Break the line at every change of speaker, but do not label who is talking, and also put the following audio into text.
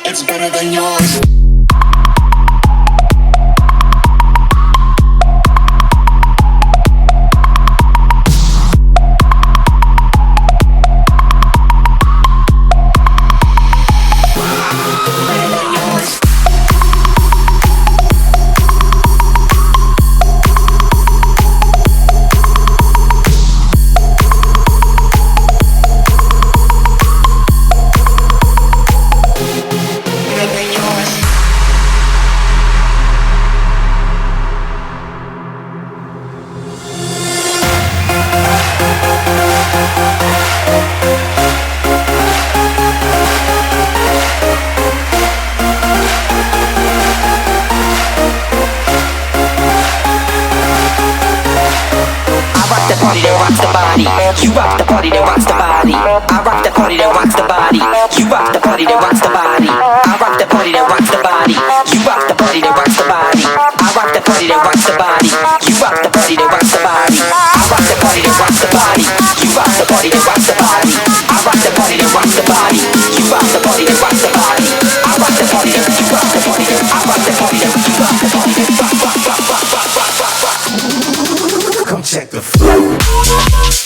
It's better than yours.
Party that rocks the body. You rock the party that rocks the body. I rock the party that rocks the body. You rock the party that rocks the body. I rock the party that rocks the body. You rock the party that rocks the body. I rock the party that rocks the body. You rock the party that rocks the body. I rock the party that rocks the body. You rock the party that rocks the body. I rock the party that rocks the body. You rock the party that rocks the body. I rock the party that you rock the party that I rock the party that you rock the party that rock. Come check the flow.